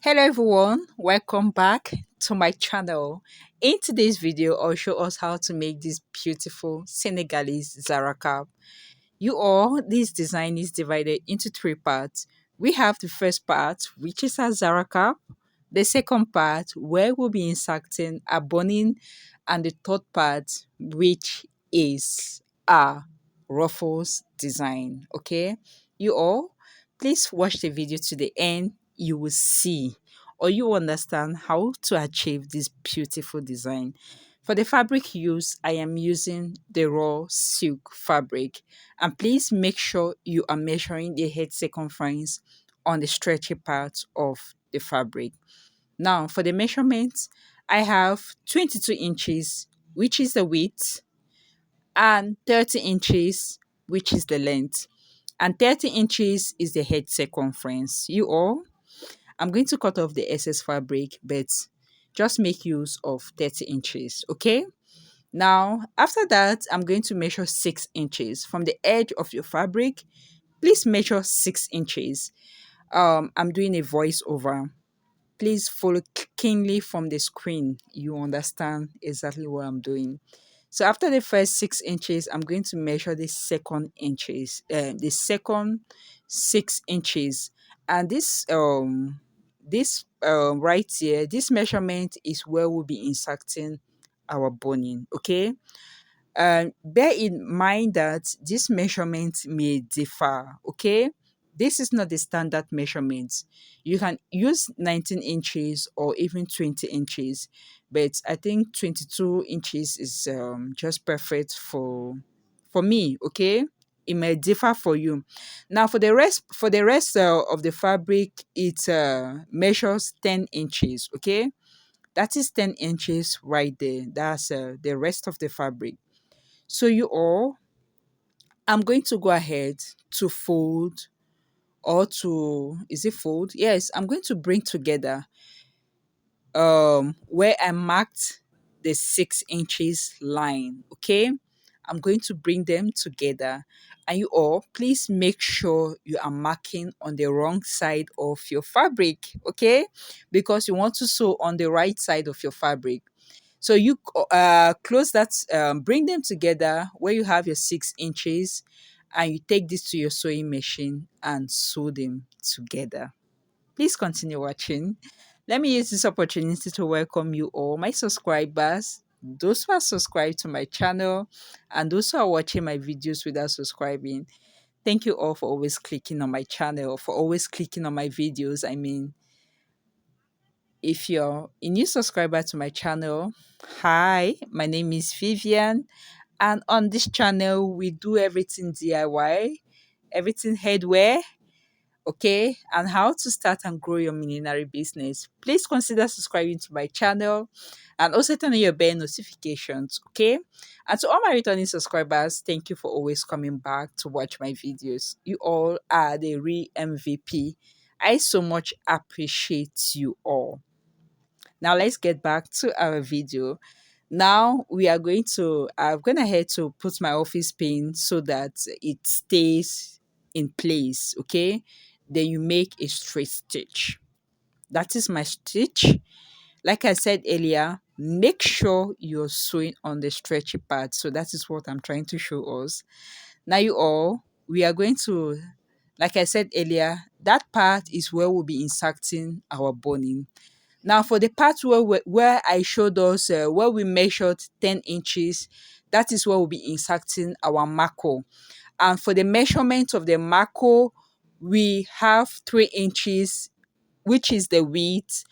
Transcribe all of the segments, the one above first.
Hello everyone, welcome back to my channel. In today's video, I'll show us how to make this beautiful Senegalese Zara cap. This design is divided into three parts. We have the first part, which is a Zara cap. The second part, where we'll be inserting a boning, and the third part, which is a ruffles design. Okay, you all, please watch the video to the end. You will see or you understand how to achieve this beautiful design. For the fabric use, I am using the raw silk fabric. And please make sure you are measuring the head circumference on the stretchy part of the fabric. Now, for the measurements, I have 22 inches, which is the width, and 30 inches, which is the length. And 30 inches is the head circumference. I'm going to cut off the excess fabric, but just make use of 30 inches, okay? Now, after that, I'm going to measure 6 inches from the edge of your fabric. Please measure 6 inches. I'm doing a voiceover. Please follow keenly from the screen. You understand exactly what I'm doing. So after the first 6 inches, I'm going to measure the second 6 inches, and this right here, this measurement is where we'll be inserting our boning. Okay, bear in mind that this measurement may differ. Okay, this is not the standard measurement. You can use 19 inches or even 20 inches, but I think 22 inches is just perfect for me. Okay, it may differ for you. Now for the rest of the fabric, it measures 10 inches. Okay, that is 10 inches right there. That's the rest of the fabric. So I'm going to go ahead to fold, or to, is it fold? Yes, I'm going to bring together where I marked the 6 inches line. Okay, I'm going to bring them together, and you all, please make sure you are marking on the wrong side of your fabric. Okay, because you want to sew on the right side of your fabric. So you close that, bring them together where you have your 6 inches, and you take this to your sewing machine and sew them together. Please continue watching. Let me use this opportunity to welcome you all, my subscribers, those who are subscribed to my channel, and those who are watching my videos without subscribing. Thank you all for always clicking on my channel, for always clicking on my videos. I mean, if you're a new subscriber to my channel, hi, my name is Vivian, and on this channel, we do everything DIY, everything headwear, okay, and how to start and grow your millinery business. Please consider subscribing to my channel and also turn on your bell notifications, okay? And to all my returning subscribers, thank you for always coming back to watch my videos. You all are the real MVP. I so much appreciate you all. Now let's get back to our video. Now we are going to, I've gone ahead to put my office pin so that it stays in place, okay? Then you make a straight stitch. That is my stitch. Like I said earlier, make sure you're sewing on the stretchy part. So that is what I'm trying to show us. Now we are going to, like I said earlier, that part is where we'll be inserting our boning. Now, for the part where I showed us where we measured 10 inches, that is where we'll be inserting our macco. And for the measurement of the macco, we have 3 inches, which is the width,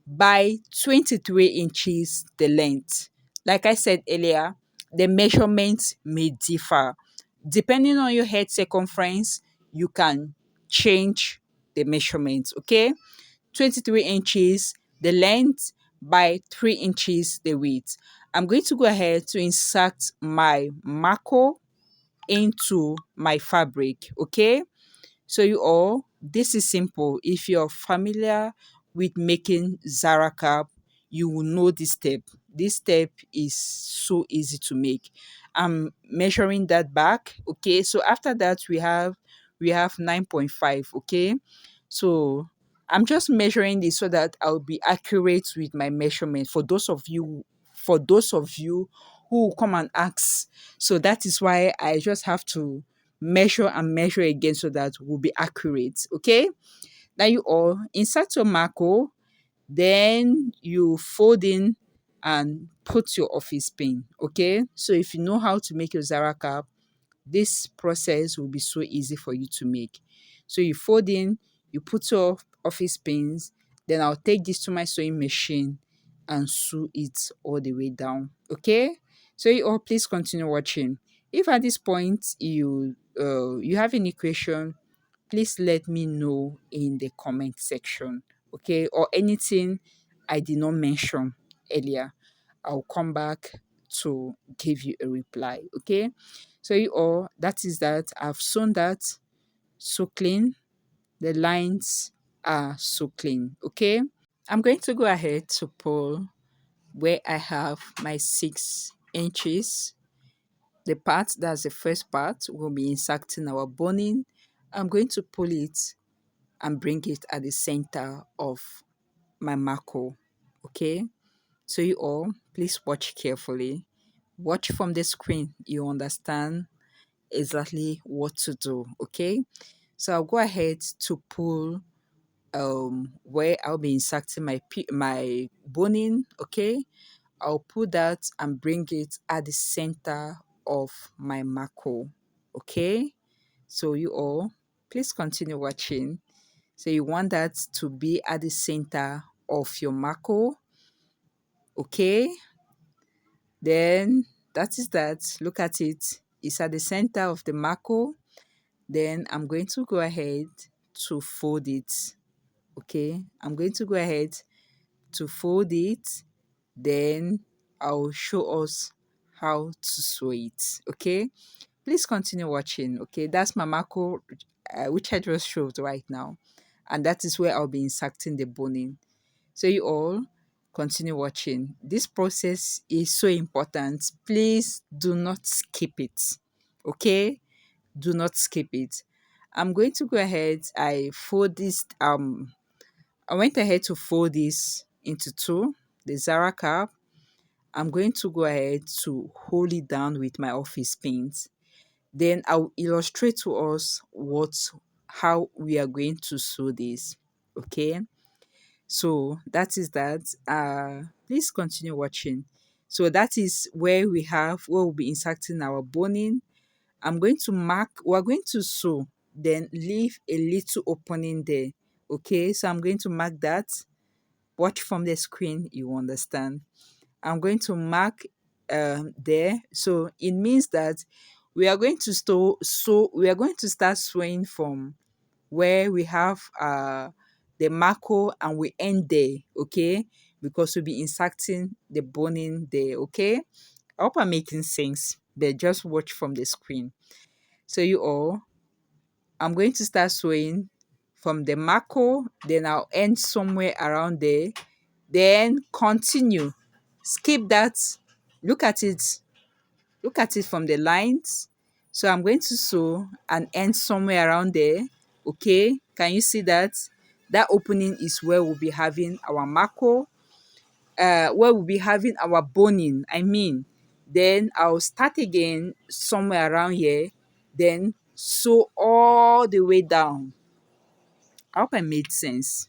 by 23 inches the length. Like I said earlier, the measurements may differ. Depending on your head circumference, you can change the measurements, okay? 23 inches the length by 3 inches the width. I'm going to go ahead to insert my macco into my fabric, okay? So this is simple. If you're familiar with making Zara cap, you will know this step. This step is so easy to make. I'm measuring that back, okay? So after that we have 9.5, okay? So I'm just measuring this so that I'll be accurate with my measurement for those of you who will come and ask. So that is why I just have to measure and measure again so that we'll be accurate. Okay? Now you all insert your macro, then you fold in and put your office pin. Okay? So if you know how to make your Zara cap, this process will be so easy for you to make. So you fold in, you put your office pins, then I'll take this to my sewing machine and sew it all the way down. Okay? So you all please continue watching. If at this point you have any question, please let me know in the comment section. Okay? Or anything I did not mention earlier. I'll come back to give you a reply. Okay? So you all, that is that. I've sewn that so clean. The lines are so clean. Okay? I'm going to go ahead to pull where I have my 6 inches. The part that's the first part will be inserting our boning. I'm going to pull it and bring it at the center of my macro. Okay? So you all, please watch carefully. Watch from the screen. You understand exactly what to do. Okay? So I'll go ahead to pull where I'll be inserting my boning. Okay? I'll pull that and bring it at the center of my macro. Okay? So you all, please continue watching. So you want that to be at the center of your macro. Okay? Then that is that. Look at it. It's at the center of the macro. Then I'm going to go ahead to fold it. Okay? I'm going to go ahead to fold it. Then I'll show us how to sew it. Okay? Please continue watching. Okay? That's my macro, which I just showed right now. And that is where I'll be inserting the boning. So you all continue watching. This process is so important. Please do not skip it. Okay? Do not skip it. I'm going to go ahead. I went ahead to fold this into two, the Zara cap. I'm going to go ahead to hold it down with my office pins. Then I'll illustrate to us how we are going to sew this. Okay? So that is that. Please continue watching. So that is where we'll be inserting our boning. I'm going to mark, we're going to sew, then leave a little opening there. Okay, so I'm going to mark that. Watch from the screen, you understand. I'm going to mark there. So it means that we are going to start sewing from where we have the macro and we end there, okay? Because we'll be inserting the boning there, okay? I hope I'm making sense, but just watch from the screen. So you all, I'm going to start sewing from the macro, then I'll end somewhere around there, then continue. Skip that. Look at it. Look at it from the lines. So I'm going to sew and end somewhere around there. Okay, can you see that? That opening is where we'll be having our macro, where we'll be having our boning. I mean, then I'll start again somewhere around here, then sew all the way down. I hope I made sense.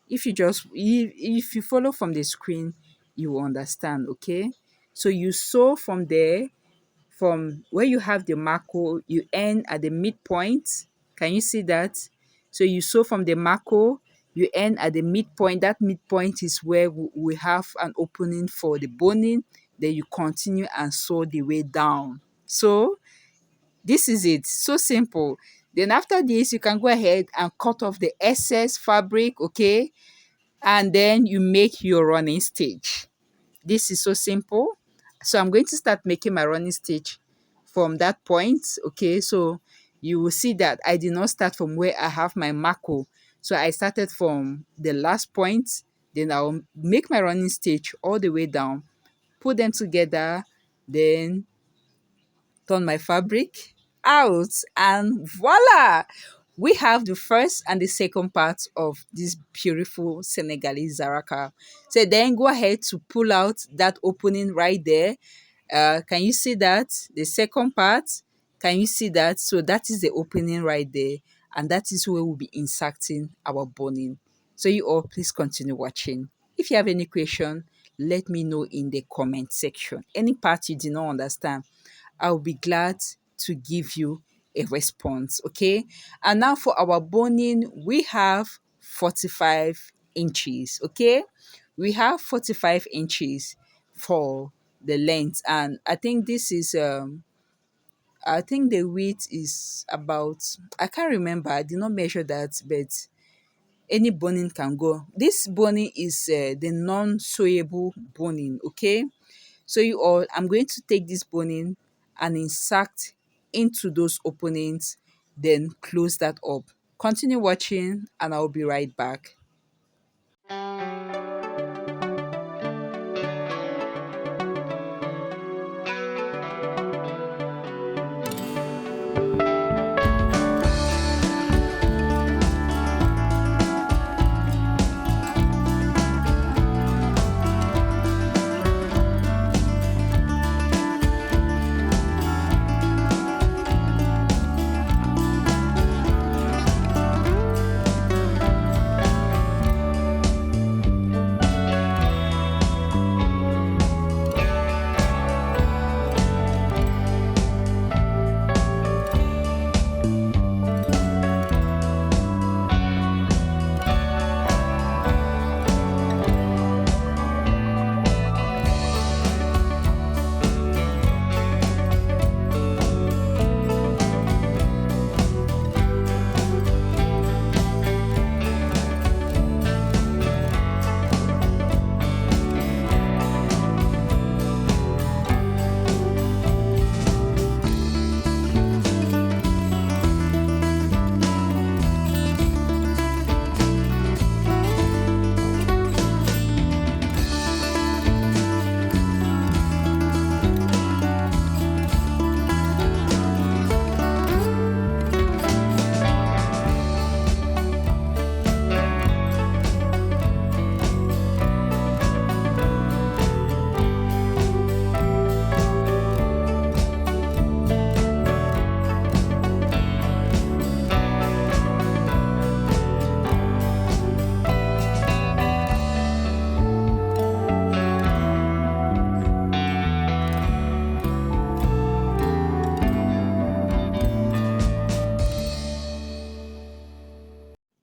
If you follow from the screen, you will understand. Okay, so you sew from there, from where you have the macro, you end at the midpoint. Can you see that? So you sew from the macro, you end at the midpoint. That midpoint is where we have an opening for the boning. Then you continue and sew the way down. So this is it. So simple. Then after this, you can go ahead and cut off the excess fabric, okay? And then you make your running stitch. This is so simple. So I'm going to start making my running stitch from that point. Okay, so you will see that I did not start from where I have my macro. So I started from the last point. Then I'll make my running stitch all the way down, put them together, then turn my fabric out, and voila, we have the first and the second part of this beautiful Senegalese Zara cap. So then go ahead to pull out that opening right there. Can you see that? The second part, can you see that? So that is the opening right there. And that is where we'll be inserting our boning. So you all please continue watching. If you have any question, let me know in the comment section. Any part you did not understand, I'll be glad to give you a response. Okay. And now for our boning, we have 45 inches. Okay. We have 45 inches for the length. And I think this is I think the width is about, I can't remember. I did not measure that, but any boning can go. This boning is the non-sewable boning. Okay. So you all, I'm going to take this boning and insert into those openings, then close that up. Continue watching and I'll be right back.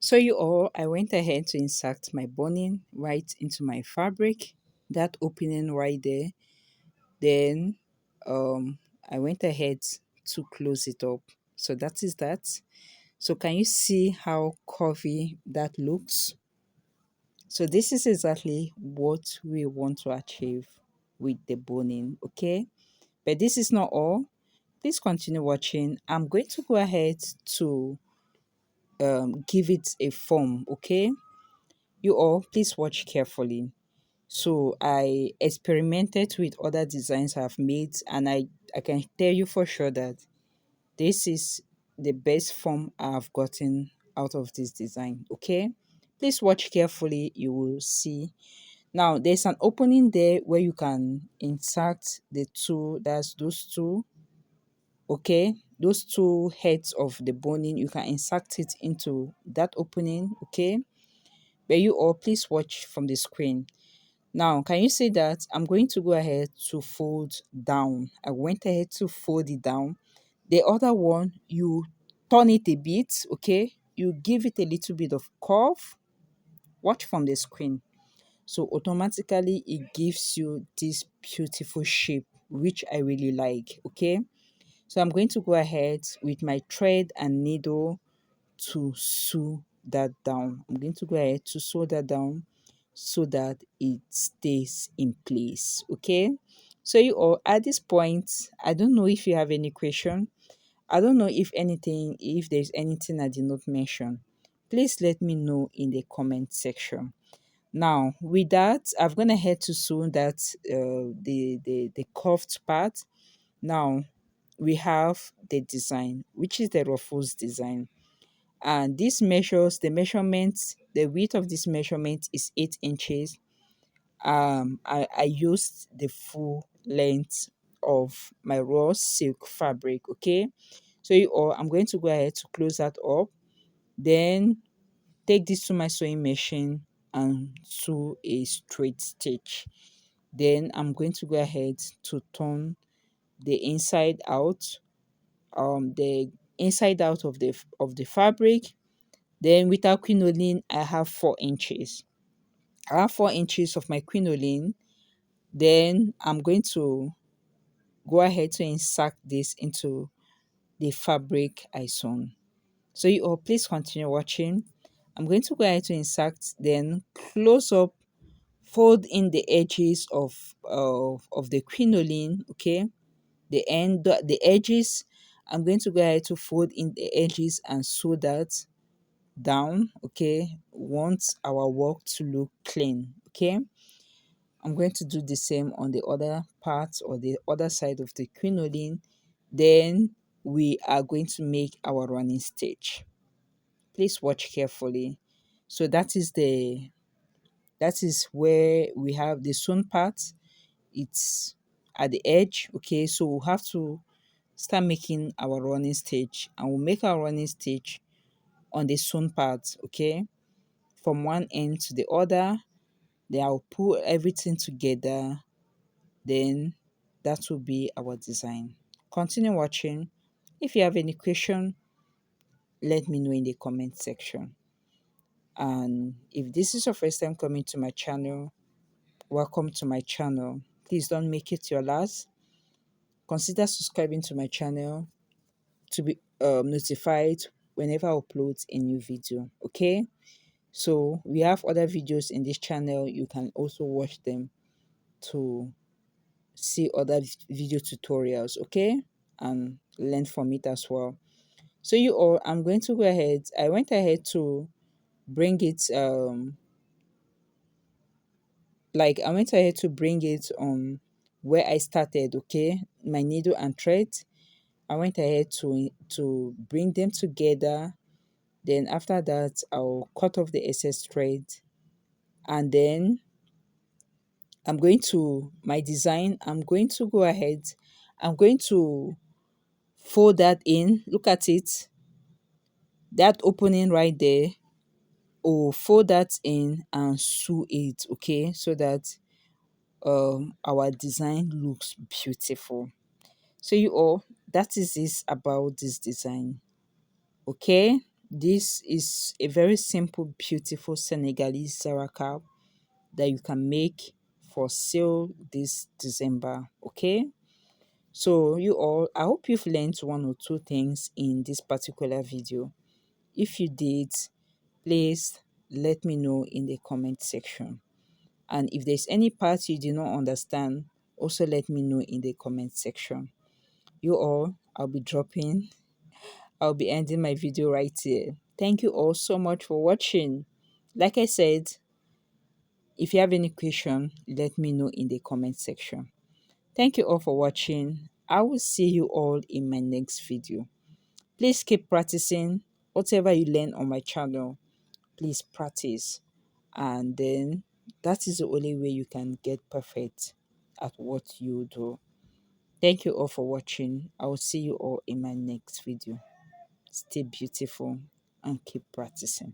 So you all, I went ahead to insert my boning right into my fabric, that opening right there. Then I went ahead to close it up. So that is that. So can you see how curvy that looks? So this is exactly what we want to achieve with the boning, okay? But this is not all. Please continue watching. I'm going to go ahead to give it a form, okay? You all, please watch carefully. So I experimented with other designs I've made, and I can tell you for sure that this is the best form I've gotten out of this design. Okay, please watch carefully, you will see. Now there's an opening there where you can insert the two, that's those two. Okay, those two heads of the boning, you can insert it into that opening. Okay, but you all please watch from the screen. Now, can you see that I'm going to go ahead to fold down? I went ahead to fold it down. The other one, you turn it a bit, okay? You give it a little bit of curve. Watch from the screen. So automatically it gives you this beautiful shape, which I really like, okay? So I'm going to go ahead with my thread and needle to sew that down. I'm going to go ahead to sew that down so that it stays in place. Okay. So you all, at this point, I don't know if you have any question. I don't know if there's anything I did not mention. Please let me know in the comment section. Now, with that, I'm gonna head to sew that the curved part. Now we have the design, which is the ruffles design. And this measures the measurement, the width of this measurement is 8 inches. I used the full length of my raw silk fabric. Okay, so you all, I'm going to go ahead to close that up, then take this to my sewing machine and sew a straight stitch. Then I'm going to go ahead to turn the inside out, the inside out of the fabric. Then with our crinoline, I have 4 inches. I have 4 inches of my crinoline. Then I'm going to go ahead to insert this into the fabric I sewn. So you all, please continue watching. I'm going to go ahead to insert, then close up, fold in the edges of the crinoline. Okay, the edges. I'm going to go ahead to fold in the edges and sew that down. Okay, want our work to look clean. Okay, I'm going to do the same on the other part or the other side of the crinoline. Then we are going to make our running stitch. Please watch carefully. So that is where we have the sewn part. It's at the edge. Okay, so we'll have to start making our running stitch, and we'll make our running stitch on the sewn part. Okay, from one end to the other. Then I'll pull everything together. Then that will be our design. Continue watching. If you have any question, let me know in the comment section. And if this is your first time coming to my channel, welcome to my channel. Please don't make it your last. Consider subscribing to my channel to be notified whenever I upload a new video. Okay, so we have other videos in this channel. You can also watch them to see other video tutorials. Okay, and learn from it as well. So you all, I'm going to go ahead. I went ahead to bring it I went ahead to bring it where I started. Okay, my needle and thread. I went ahead to bring them together. Then after that, I'll cut off the excess thread, and then I'm going to my design. I'm going to go ahead. I'm going to fold that in. Look at it. That opening right there. Oh, fold that in and sew it. Okay, so that our design looks beautiful. So you all, that is this about this design. Okay, this is a very simple, beautiful Senegalese Zara cap that you can make for sale this December. Okay, so you all, I hope you've learned one or two things in this particular video. If you did, please let me know in the comment section. And if there's any part you do not understand, also let me know in the comment section. You all, I'll be ending my video right here. Thank you all so much for watching. Like I said, if you have any question, let me know in the comment section. Thank you all for watching. I will see you all in my next video. Please keep practicing whatever you learn on my channel. Please practice, and then that is the only way you can get perfect at what you do. Thank you all for watching. I will see you all in my next video. Stay beautiful and keep practicing.